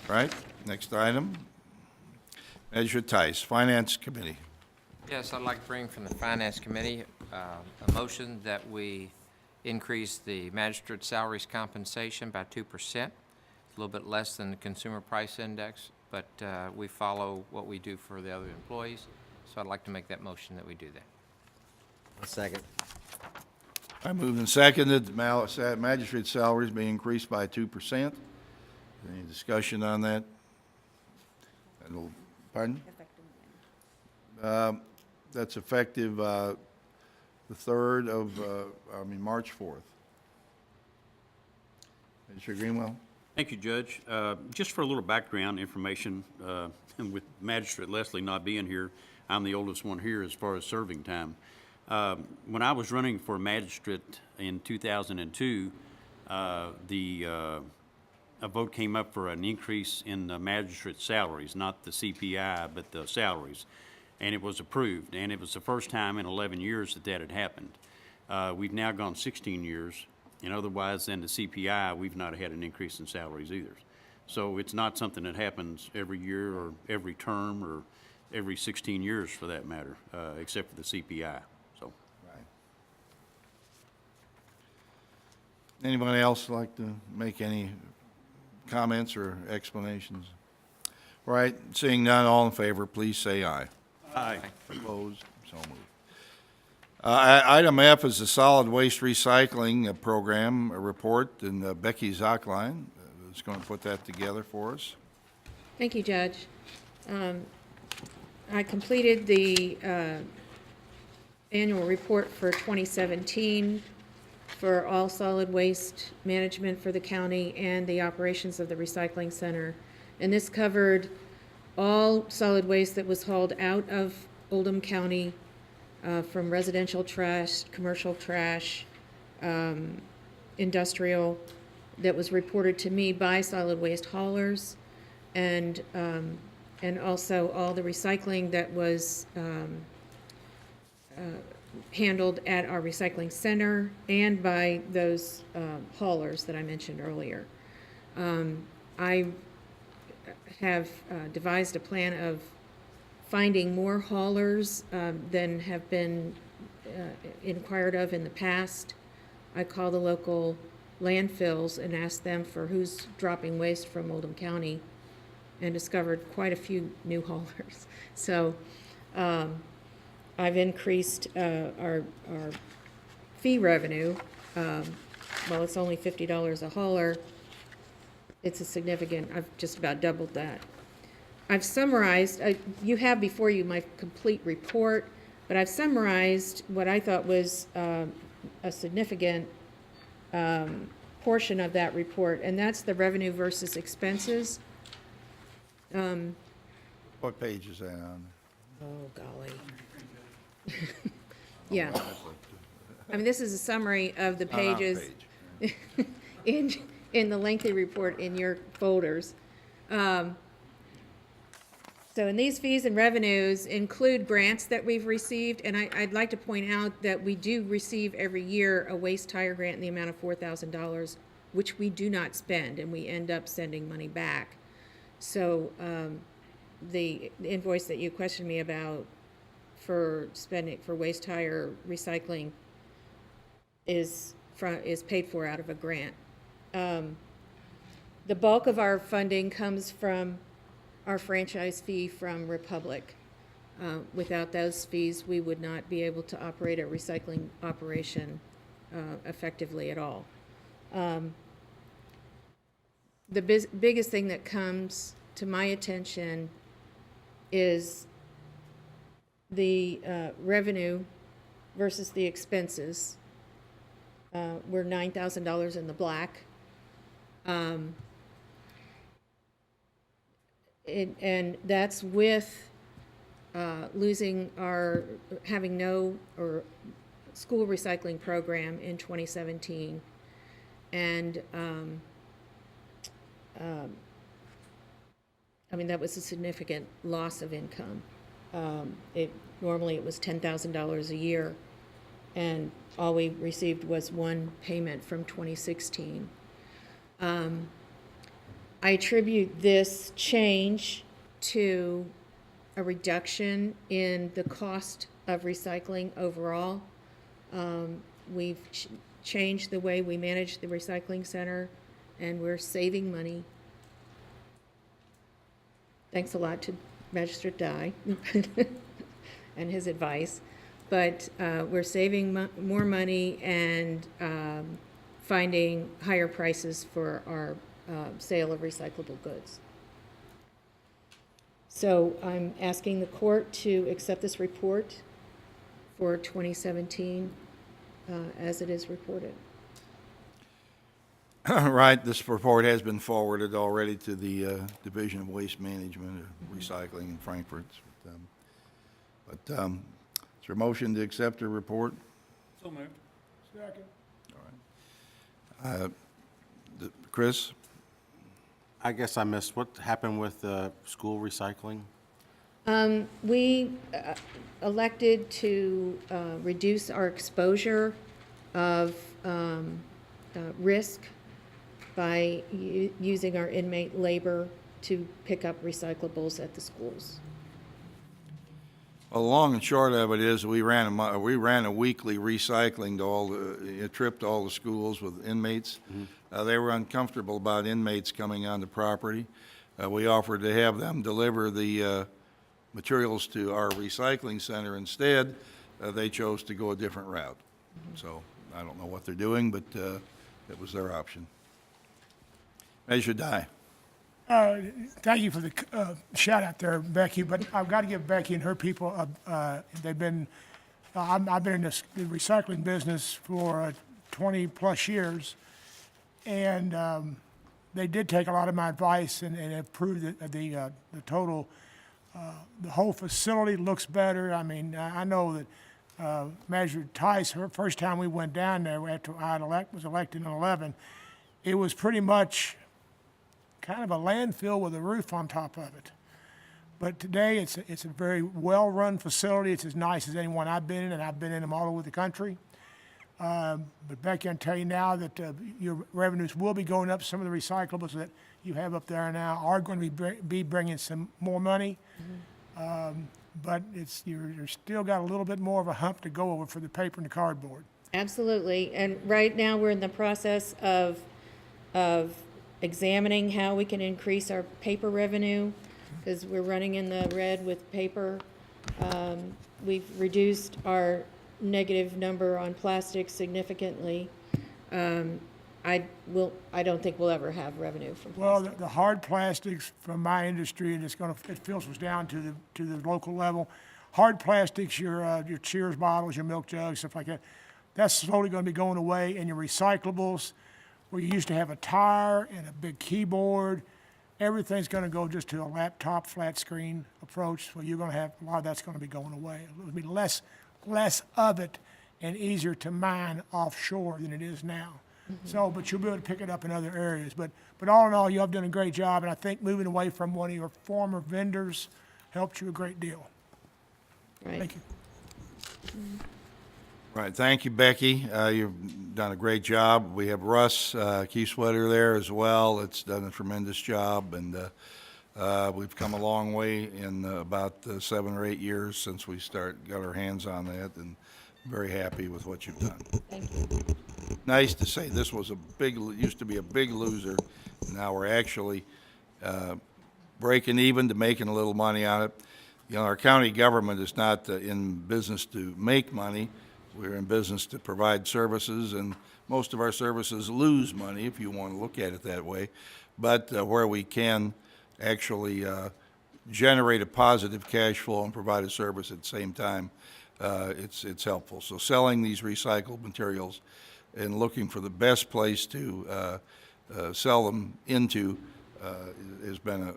Right, next item. Magistrate Tice, Finance Committee. Yes, I'd like to bring from the Finance Committee a motion that we increase the magistrate salaries compensation by 2%. A little bit less than the Consumer Price Index, but we follow what we do for the other employees. So I'd like to make that motion that we do that. A second. I moved and seconded that magistrate salaries be increased by 2%. Any discussion on that? Pardon? That's effective the 3rd of, March 4th. Mr. Greenwell? Thank you, Judge. Just for a little background information, and with Magistrate Leslie not being here, I'm the oldest one here as far as serving time. When I was running for magistrate in 2002, the a vote came up for an increase in the magistrate salaries, not the CPI, but the salaries. And it was approved, and it was the first time in 11 years that that had happened. We've now gone 16 years, and otherwise than the CPI, we've not had an increase in salaries either. So it's not something that happens every year or every term or every 16 years for that matter, except for the CPI, so. Anybody else like to make any comments or explanations? All right, seeing none, all in favor, please say aye. Aye. Opposed? So moved. Item F is the solid waste recycling program report, and Becky Zockline is going to put that together for us. Thank you, Judge. I completed the annual report for 2017 for all solid waste management for the county and the operations of the recycling center. And this covered all solid waste that was hauled out of Oldham County from residential trash, commercial trash, industrial, that was reported to me by solid waste haulers, and also all the recycling that was handled at our recycling center and by those haulers that I mentioned earlier. I have devised a plan of finding more haulers than have been inquired of in the past. I call the local landfills and ask them for who's dropping waste from Oldham County, and discovered quite a few new haulers. So I've increased our fee revenue. Well, it's only $50 a hauler. It's a significant, I've just about doubled that. I've summarized, you have before you my complete report, but I've summarized what I thought was a significant portion of that report, and that's the revenue versus expenses. What page is that on? Oh, golly. Yeah. I mean, this is a summary of the Not on a pages page. in the lengthy report in your folders. So in these fees and revenues include grants that we've received, and I'd like to point out that we do receive every year a waste tire grant in the amount of $4,000, which we do not spend, and we end up sending money back. So the invoice that you questioned me about for spending for waste tire recycling is paid for out of a grant. The bulk of our funding comes from our franchise fee from Republic. Without those fees, we would not be able to operate a recycling operation effectively at all. The biggest thing that comes to my attention is the revenue versus the expenses. We're $9,000 in the black. And that's with having no school recycling program in 2017. And I mean, that was a significant loss of income. Normally it was $10,000 a year, and all we received was one payment from 2016. I attribute this change to a reduction in the cost of recycling overall. We've changed the way we manage the recycling center, and we're saving money. Thanks a lot to Magistrate Dye and his advice. But we're saving more money and finding higher prices for our sale of recyclable goods. So I'm asking the court to accept this report for 2017 as it is reported. Right, this report has been forwarded already to the Division of Waste Management or Recycling in Frankfurt. But is there a motion to accept the report? So moved. Second. Chris? I guess I missed, what happened with school recycling? We elected to reduce our exposure of risk by using our inmate labor to pick up recyclables at the schools. Well, the long and short of it is, we ran a weekly recycling to a trip to all the schools with inmates. They were uncomfortable about inmates coming on the property. We offered to have them deliver the materials to our recycling center instead. They chose to go a different route. So I don't know what they're doing, but it was their option. Measure die. Thank you for the shout out there, Becky, but I've got to give Becky and her people, they've been, I've been in the recycling business for 20-plus years, and they did take a lot of my advice and improved the total, the whole facility looks better. I mean, I know that Manager Tice, her first time we went down there after I was elected in 11, it was pretty much kind of a landfill with a roof on top of it. But today, it's a very well-run facility. It's as nice as anyone I've been in, and I've been in them all over the country. But Becky, I can tell you now that your revenues will be going up. Some of the recyclables that you have up there now are going to be bringing some more money. But you're still got a little bit more of a hump to go over for the paper and the cardboard. Absolutely, and right now, we're in the process of examining how we can increase our paper revenue, because we're running in the red with paper. We've reduced our negative number on plastic significantly. I don't think we'll ever have revenue from Well, plastic. the hard plastics from my industry, and it filters down to the local level. Hard plastics, your Cheers bottles, your milk jugs, stuff like that, that's slowly going to be going away. And your recyclables, where you used to have a tire and a big keyboard, everything's going to go just to a laptop flat screen approach. So you're going to have a lot of that's going to be going away. It'll be less of it and easier to mine offshore than it is now. So, but you'll be able to pick it up in other areas. But all in all, you have done a great job, and I think moving away from one of your former vendors helped you a great deal. Right. Thank you. Right, thank you, Becky. You've done a great job. We have Russ Keysweater there as well. It's done a tremendous job, and we've come a long way in about 7 or 8 years since we got our hands on that, and very happy with what you've done. Thank you. Nice to say, this was used to be a big loser. Now we're actually breaking even to making a little money on it. You know, our county government is not in business to make money. We're in business to provide services, and most of our services lose money, if you want to look at it that way. But where we can actually generate a positive cash flow and provide a service at the same time, it's helpful. So selling these recycled materials and looking for the best place to sell them into has been a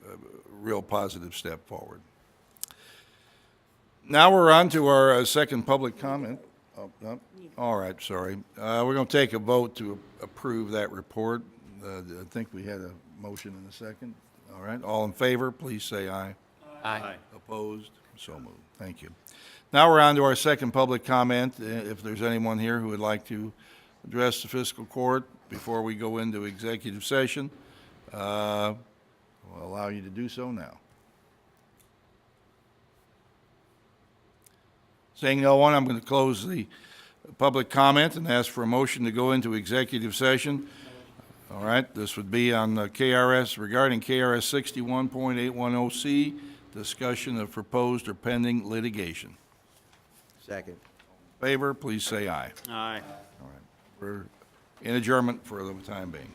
real positive step forward. Now we're on to our second public comment. Oh, no. All right, sorry. We're going to take a vote to approve that report. I think we had a motion in a second. All right, all in favor, please say aye. Aye. Opposed? So moved. Thank you. Now we're on to our second public comment. If there's anyone here who would like to address the fiscal court before we go into executive session, we'll allow you to do so now. Seeing no one, I'm going to close the public comment and ask for a motion to go into executive session. All right, this would be on regarding KRS 61.810C, discussion of proposed or pending litigation. Second. Favor, please say aye. Aye. All right, we're in adjournment for the time being.